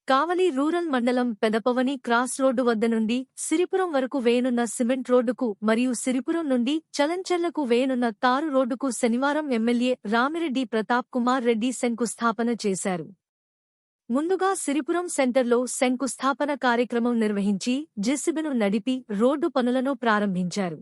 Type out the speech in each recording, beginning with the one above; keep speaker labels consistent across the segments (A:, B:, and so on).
A: కావలి rural మండలం పెదపవని cross road వద్ద నుండి సిరిపురం వరకు వేయనున్న సిమెంట్ రోడ్డుకు మరియు సిరిపురం నుండి చలంచెర్లకు వేయనున్న తారు రోడ్డుకు శనివారం ఎమ్మెల్యే రామిరెడ్డి ప్రతాప్ కుమార్ రెడ్డి శంకుస్థాపన చేశారు. ముందుగా సిరిపురం సెంటర్లో శంకుస్థాపన కార్యక్రమం నిర్వహించి జెసిబిను నడిపి రోడ్డు పనులను ప్రారంభించారు.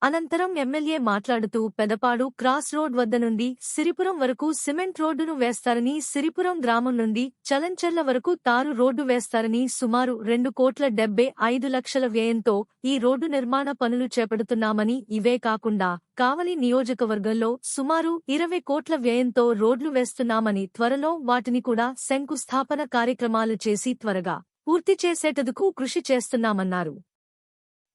A: అనంతరం ఎమ్మెల్యే మాట్లాడుతూ పెదపాడు క్రాస్ రోడ్ వద్ద నుండి సిరిపురం వరకు సిమెంట్ రోడ్డును వేస్తారని, సిరిపురం గ్రామం నుండి చలంచెర్ల వరకు తారు రోడ్డు వేస్తారని, సుమారు 2,75,00,000 వ్యయంతో ఈ రోడ్డు నిర్మాణ పనులు చేపడుతున్నామని, ఇవే కాకుండా కావలి నియోజకవర్గంలో సుమారు 20 కోట్ల వ్యయంతో రోడ్లు వేస్తున్నామని, త్వరలో వాటిని కూడా శంకుస్థాపన కార్యక్రమాలు చేసి త్వరగా పూర్తి చేసేటందుకు కృషి చేస్తున్నామన్నారు.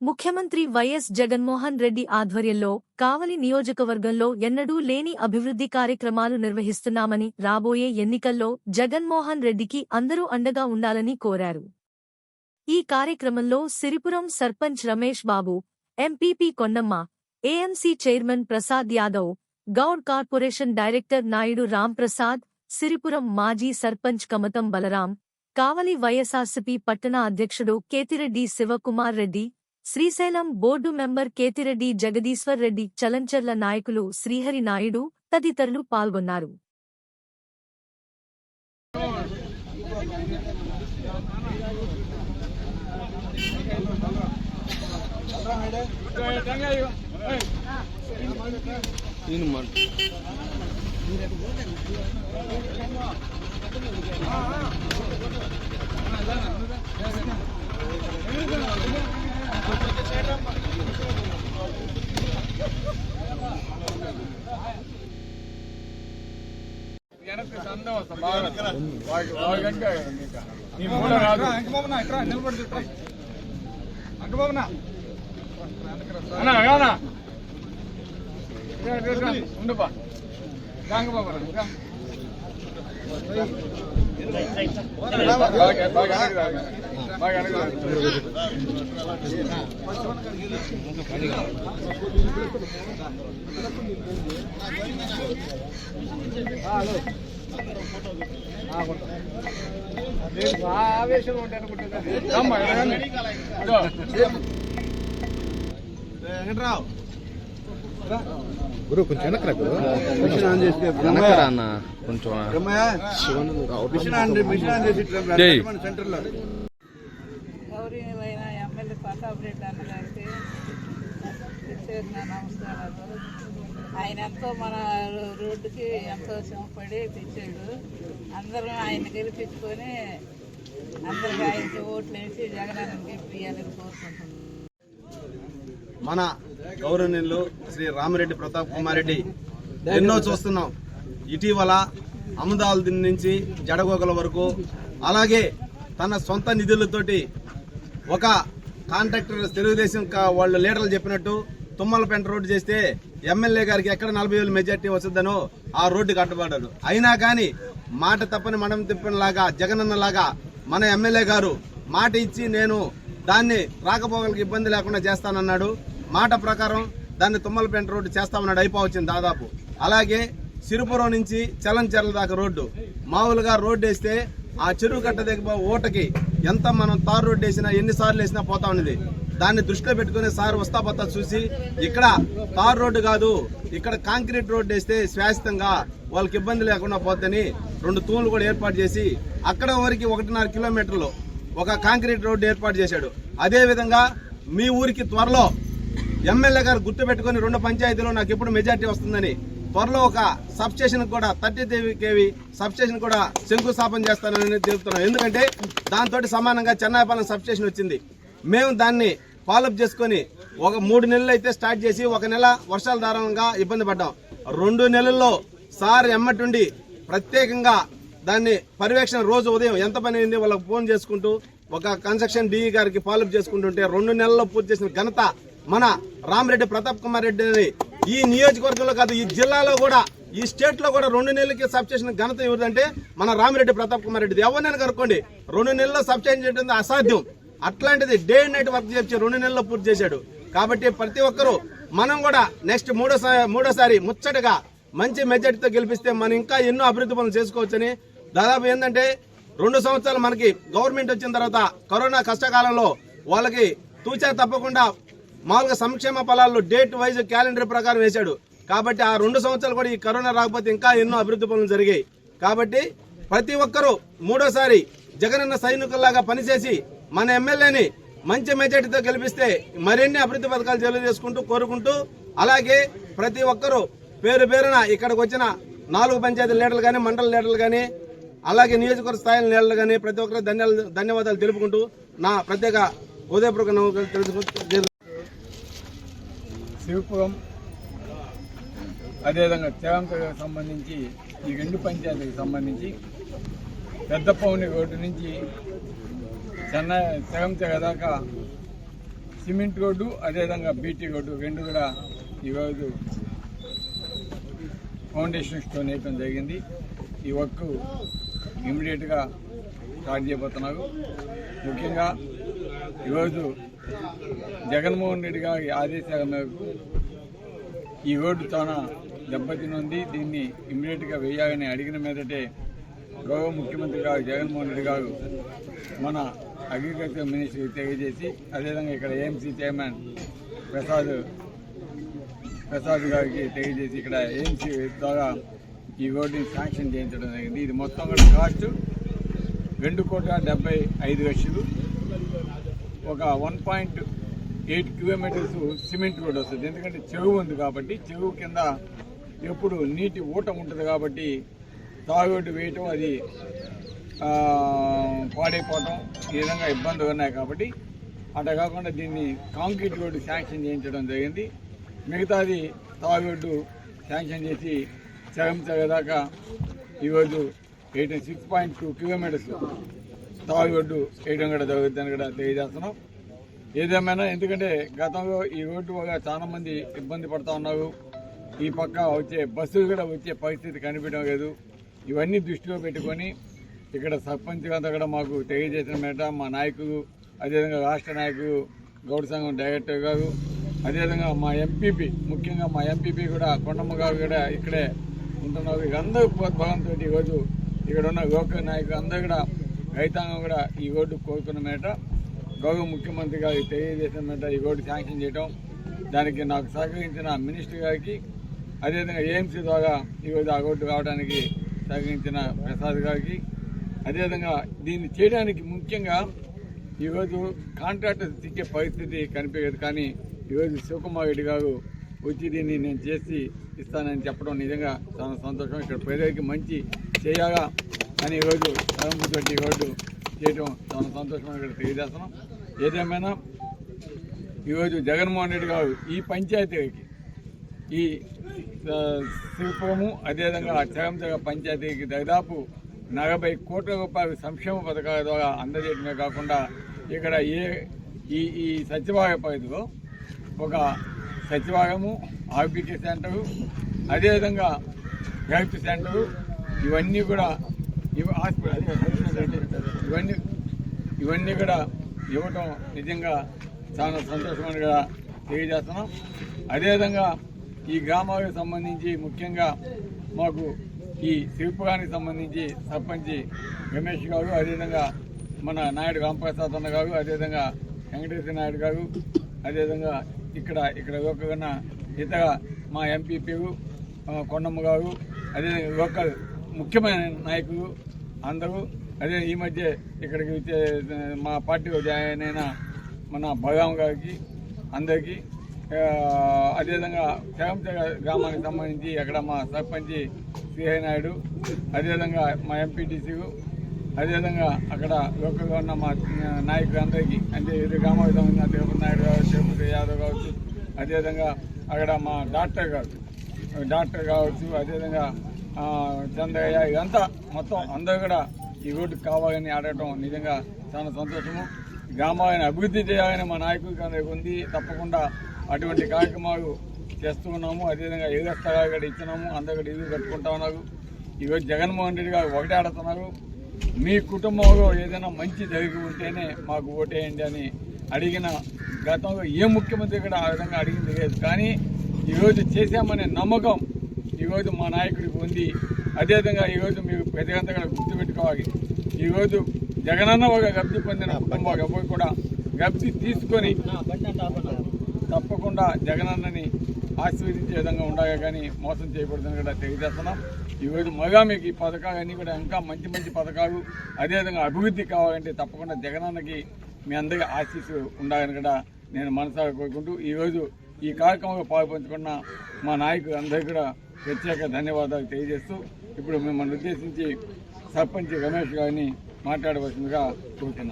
A: ముఖ్యమంత్రి వైఎస్ జగన్మోహన్ రెడ్డి ఆధ్వర్యంలో కావలి నియోజకవర్గంలో ఎన్నడూ లేని అభివృద్ధి కార్యక్రమాలు నిర్వహిస్తున్నామని, రాబోయే ఎన్నికల్లో జగన్మోహన్ రెడ్డికి అందరూ అండగా ఉండాలని కోరారు. ఈ కార్యక్రమంలో Siripuram sarpanch Ramesh Babu, MPP Kondamma, AMC chairman Prasad Yadav, Goud corporation director Naidu Ramprasad, Siripuram మాజీ సర్పంచ్ కమతం బలరాం, కావలి వైఎస్ఆర్సీపీ పట్టణ అధ్యక్షుడు కేతిరెడ్డి శివకుమార్ రెడ్డి, శ్రీశైలం బోర్డు మెంబర్ కేతిరెడ్డి జగదీశ్వర్ రెడ్డి, చలంచెర్ల నాయకులు శ్రీహరి నాయుడు తదితరులు పాల్గొన్నారు.
B: ఆవేశం ఉంటాయి అనుకుంటున్నా
C: గురు కొంచెం వెనకరా గురు
B: మిషన్ ఆన్ చేసి
C: వెనకరా అన్న కొంచెం
B: సెంటర్లో
D: గౌరవనీయులైన ఎమ్మెల్యే ప్రతాప్ రెడ్డి అన్నగారికి ప్రత్యేక నమస్కారాలు. ఆయన ఎంతో మన రోడ్డుకి ఎంతో శ్రమపడి తెచ్చాడు. అందరం ఆయన గెలిపించుకొని అందరికీ ఆయనకి ఓట్లు వేసి జగనాన్ని గెలిపియాలని కోరుకుంటున్నాం.
B: మన గౌరవనీయులు శ్రీ రామిరెడ్డి ప్రతాప్ కుమార్ రెడ్డి ఎన్నో చూస్తున్నాం. ఇటీవల అముదాల నుంచి జడగోగల వరకు, అలాగే తన సొంత నిధులతోటి ఒక కాంట్రాక్టర్ తెలుగుదేశం వాళ్ళు లీడర్లు చెప్పినట్టు తుమ్మలపేంట రోడ్డు చేస్తే ఎమ్మెల్యే గారికి ఎక్కడ 40,000 మెజార్టీ వస్తుందనో ఆ రోడ్డు కట్టబడ్డాడు. అయినా కానీ మాట తప్పని మనం తిప్పనిలాగా జగనన్నలాగా మన ఎమ్మెల్యే గారు మాట ఇచ్చి నేను దాన్ని రాకపోకలకు ఇబ్బంది లేకుండా చేస్తానన్నాడు. మాట ప్రకారం దాన్ని తుమ్మలపేంట రోడ్డు చేస్తామన్నాడు. అయిపోవచ్చింది దాదాపు. అలాగే సిరిపురం నుంచి చలంచెర్ల దాకా రోడ్డు మామూలుగా రోడ్డు వేస్తే ఆ చెరువు కట్ట దగ్గర ఓటకి ఎంత మనం తారు రోడ్డు వేసినా ఎన్నిసార్లు వేసినా పోతా ఉన్నది. దాన్ని దృష్టిలో పెట్టుకుని సార్ వస్తా పోతా చూసి ఇక్కడ తారు రోడ్డు కాదు, ఇక్కడ కాంక్రీట్ రోడ్డు వేస్తే శాశ్వతంగా వాళ్ళకి ఇబ్బంది లేకుండా పోద్దని 2 తూములు కూడా ఏర్పాటు చేసి అక్కడ వరకు 1.5 కిలోమీటర్లు ఒక కాంక్రీట్ రోడ్డు ఏర్పాటు చేశాడు. అదే విధంగా మీ ఊరికి త్వరలో ఎమ్మెల్యే గారు గుర్తు పెట్టుకుని 2 పంచాయతీలో నాకు ఎప్పుడు మెజార్టీ వస్తుందని త్వరలో ఒక సబ్ స్టేషన్ కూడా 33 kV సబ్ స్టేషన్ కూడా శంకుస్థాపన చేస్తానని తెలుపుతున్నాం. ఎందుకంటే దాంతో సమానంగా చెన్నాయపాలెం సబ్ స్టేషన్ వచ్చింది. మేము దాన్ని ఫాలోఅప్ చేసుకుని ఒక 3 నెలలు అయితే స్టార్ట్ చేసి 1 నెల వర్షాల దారుణంగా ఇబ్బంది పడ్డాం. 2 నెలల్లో సార్ ఎమ్మటుండి ప్రత్యేకంగా దాన్ని పర్యవేక్షణ రోజు ఉదయం ఎంత పని అయింది వాళ్ళకి ఫోన్ చేసుకుంటూ ఒక కన్స్ట్రక్షన్ డిఈ గారికి ఫాలోఅప్ చేసుకుంటుంటే 2 నెలల్లో పూర్తి చేసిన ఘనత మన రామిరెడ్డి ప్రతాప్ కుమార్ రెడ్డి. ఈ నియోజకవర్గంలో కాదు, ఈ జిల్లాలో కూడా, ఈ స్టేట్ లో కూడా 2 నెలలకి సబ్ స్టేషన్ ఘనత ఎవరిదంటే మన రామిరెడ్డి ప్రతాప్ కుమార్ రెడ్డి. ఎవరినైనా కనుక్కోండి, 2 నెలల్లో సబ్ స్టేషన్ చేయడం అసాధ్యం. అట్లాంటిది డే అండ్ నైట్ వర్క్ చేసి 2 నెలల్లో పూర్తి చేశాడు. కాబట్టి ప్రతి ఒక్కరూ మనం కూడా నెక్స్ట్ మూడోసారి ముచ్చటగా మంచి మెజార్టీతో గెలిపిస్తే మనం ఇంకా ఎన్నో అభివృద్ధి పనులు చేసుకోవచ్చని. దాదాపు ఏంటంటే 2 సంవత్సరాలు మనకి గవర్నమెంట్ వచ్చిన తర్వాత కరోనా కష్టకాలంలో వాళ్ళకి తూచా తప్పకుండా మామూలుగా సంక్షేమ ఫలాల్లో డేట్ వైజ్ క్యాలెండర్ ప్రకారం వేశాడు. కాబట్టి ఆ 2 సంవత్సరాలు కూడా ఈ కరోనా రాకపోతే ఇంకా ఎన్నో అభివృద్ధి పనులు జరిగాయి. కాబట్టి ప్రతి ఒక్కరూ మూడోసారి జగనన్న సైనికుల్లాగా పనిచేసి మన ఎమ్మెల్యేని మంచి మెజార్టీతో గెలిపిస్తే మరిన్ని అభివృద్ధి పథకాలు తెలియజేసుకుంటూ కోరుకుంటూ, అలాగే ప్రతి ఒక్కరూ పేరు పేరున ఇక్కడికి వచ్చిన 4 పంచాయతీ లీడర్లు కానీ, మండల లీడర్లు కానీ, అలాగే నియోజకవర్గ స్థాయి లీడర్లు కానీ ప్రతి ఒక్కరు ధన్యవాదాలు తెలుపుకుంటూ నా ప్రత్యేక ఉదయపూర్వక నమస్కారాలు.
E: శివపురం అదేవిధంగా చేవంతకు సంబంధించి ఈ 2 పంచాయతీలకు సంబంధించి పెద్దపౌని రోడ్డు నుంచి చేవంతెగ దాకా సిమెంట్ రోడ్డు అదేవిధంగా బీటీ రోడ్డు 2 కూడా ఈరోజు ఫౌండేషన్ స్టోన్ వేయడం జరిగింది. ఈ వర్క్ ఇమ్మీడియట్గా స్టార్ట్ చేయబోతున్నారు. ముఖ్యంగా ఈరోజు జగన్మోహన్ రెడ్డి గారి ఆదేశాల మేరకు ఈ రోడ్డు చాలా దెబ్బతినుంది. దీన్ని ఇమ్మీడియట్గా వేయాలని అడిగిన మీదటే గౌరవ ముఖ్యమంత్రి గారు జగన్మోహన్ రెడ్డి గారు మన అగ్రికల్చర్ మినిస్టర్కి తెలియజేసి, అదేవిధంగా ఇక్కడ ఏఎంసీ చైర్మన్ ప్రసాద్ గారికి తెలియజేసి ఇక్కడ ఏఎంసీ ద్వారా ఈ రోడ్డుని శాంక్షన్ చేయించడం జరిగింది. ఇది మొత్తం కూడా కాస్ట్ 2,75,00,000. ఒక 1.8 కిలోమీటర్స్ సిమెంట్ రోడ్ వస్తుంది. ఎందుకంటే చెరువు ఉంది కాబట్టి చెరువు కింద ఎప్పుడు నీటి ఊట ఉంటుంది కాబట్టి తాగుడు వేయటం అది పాడైపోవటం ఈ విధంగా ఇబ్బందులు ఉన్నాయి. కాబట్టి అట్లా కాకుండా దీన్ని కాంక్రీట్ రోడ్డు శాంక్షన్ చేయించడం జరిగింది. మిగతాది తాగుడు శాంక్షన్ చేసి చేవంతెగ దాకా ఈరోజు 6.2 కిలోమీటర్స్ తాగుడు వేయడం కూడా జరుగుతుందని కూడా తెలియజేస్తున్నాం. ఏదేమైనా ఎందుకంటే గతంలో ఈ రోడ్డు వల్ల చాలా మంది ఇబ్బంది పడుతూ ఉన్నారు. ఈ పక్క వచ్చే బస్సులు కూడా వచ్చే పరిస్థితి కనిపించడం లేదు. ఇవన్నీ దృష్టిలో పెట్టుకొని ఇక్కడ సర్పంచ్ అంతా కూడా మాకు తెలియజేసిన మేట మా నాయకులు, అదేవిధంగా రాష్ట్ర నాయకులు, గౌడ సంఘం డైరెక్టర్ గారు, అదేవిధంగా మా ఎంపీపీ, ముఖ్యంగా మా ఎంపీపీ కూడా కొండమ్మ గారు కూడా ఇక్కడే ఉంటున్నారు. అందరూ ప్రోత్సాహంతో ఈరోజు ఇక్కడ ఉన్న లోకల్ నాయకులు అందరూ కూడా రైతాంగం కూడా ఈ రోడ్డు కోరుకున్న మేట గౌరవ ముఖ్యమంత్రి గారికి తెలియజేసిన మేట ఈ రోడ్డు శాంక్షన్ చేయడం, దానికి నాకు సహకరించిన మినిస్టర్ గారికి, అదేవిధంగా ఏఎంసీ ద్వారా ఈరోజు ఆ రోడ్డు రావడానికి సహకరించిన ప్రసాద్ గారికి, అదేవిధంగా దీన్ని చేయడానికి ముఖ్యంగా ఈరోజు కాంట్రాక్టర్స్ తిక్కే పరిస్థితి కనిపించదు. కానీ ఈరోజు శివకుమార్ రెడ్డి గారు వచ్చి దీన్ని నేను చేసి ఇస్తానని చెప్పడం నిజంగా చాలా సంతోషం. ఇక్కడ ప్రజలకి మంచి చేయాలా అని ఈరోజు తరంపుతోటి రోడ్డు చేయడం చాలా సంతోషం ఇక్కడ తెలియజేస్తున్నాం. ఏదేమైనా ఈరోజు జగన్మోహన్ రెడ్డి గారు ఈ పంచాయతీకి, ఈ శిల్పము అదేవిధంగా చేవంతెగ పంచాయతీకి దాదాపు 40 కోట్ల రూపాయల సంక్షేమ పథకాల ద్వారా అందజేయడమే కాకుండా ఇక్కడ ఈ సచివాలయ పరిధిలో ఒక సచివాలయము, ఆర్బీకే సెంటరు, అదేవిధంగా హెల్త్ సెంటరు, ఇవన్నీ కూడా ఇవన్నీ కూడా ఇవ్వటం నిజంగా చాలా సంతోషంగా తెలియజేస్తున్నాం. అదేవిధంగా ఈ గ్రామాలకు సంబంధించి ముఖ్యంగా మాకు ఈ శిల్పగానికి సంబంధించి సర్పంచి రమేష్ గారు, అదేవిధంగా మన నాయుడు రాంప్రసాద్ అన్న గారు, అదేవిధంగా వెంకటేశ్వర నాయుడు గారు, అదేవిధంగా ఇక్కడ లోకల్ ఇతర మా ఎంపీపీలు కొండమ్మ గారు, అదేవిధంగా లోకల్ ముఖ్యమైన నాయకులు అందరూ, అదే ఈ మధ్య ఇక్కడికి వచ్చే మా పార్టీలో జాయిన్ అయిన మన బలరాం గారికి అందరికీ, అదేవిధంగా చేవంతెగ గ్రామానికి సంబంధించి అక్కడ మా సర్పంచి శ్రీహరి నాయుడు, అదేవిధంగా మా ఎంపీటీసీలు, అదేవిధంగా అక్కడ లోకల్గా ఉన్న మా నాయకులందరికీ, అంటే ఇది గ్రామానికి సంబంధించిన తిరుపతి నాయుడు కావచ్చు, తిరుపతి యాదవ్ కావచ్చు, అదేవిధంగా అక్కడ మా డాక్టర్ కావచ్చు, అదేవిధంగా చంద్రయ్య, ఇదంతా మొత్తం అందరూ కూడా ఈ రోడ్డుకు కావాలని అడగటం నిజంగా చాలా సంతోషము. గ్రామాలను అభివృద్ధి చేయాలని మా నాయకులకి అందరికీ ఉంది. తప్పకుండా అటువంటి కార్యక్రమాలు చేస్తూ ఉన్నాము. అదేవిధంగా ఇళ్ల స్థలాలు కూడా ఇచ్చినాము, అందరూ కూడా ఇల్లు కట్టుకుంటా ఉన్నారు. ఈరోజు జగన్మోహన్ రెడ్డి గారు ఒకటే ఆడుతున్నారు, మీ కుటుంబంలో ఏదైనా మంచి జరిగి ఉంటేనే మాకు ఓటేయండి అని అడిగిన గతంలో ఏ ముఖ్యమంత్రి కూడా ఆ విధంగా అడిగింది లేదు. కానీ ఈరోజు చేశామనే నమ్మకం ఈరోజు మా నాయకుడికి ఉంది. అదేవిధంగా ఈరోజు మీరు ప్రజలంతా కూడా గుర్తుపెట్టుకోవాలి, ఈరోజు జగనన్న ఒక లబ్ధి పొందిన కుటుంబం ఎవరు కూడా లబ్ధి తీసుకొని తప్పకుండా జగనన్నని ఆశీర్వదించే విధంగా ఉండాలి కానీ మోసం చేయకూడదని కూడా తెలియజేస్తున్నాం. ఈరోజు మగా మీకు ఈ పథకాలన్నీ కూడా ఇంకా మంచి మంచి పథకాలు అదేవిధంగా అభివృద్ధి కావాలంటే తప్పకుండా జగనన్నకి మీ అందరికీ ఆశీస్సు ఉండాలని కూడా నేను మనసారా కోరుకుంటూ ఈరోజు ఈ కార్యక్రమంలో పాల్పంచుకున్న మా నాయకులు అందరికీ కూడా ప్రత్యేక ధన్యవాదాలు తెలియజేస్తూ ఇప్పుడు మిమ్మల్ని ఉద్దేశించి సర్పంచ్ రమేష్ గారిని మాట్లాడవలసిందిగా కోరుతున్నాను.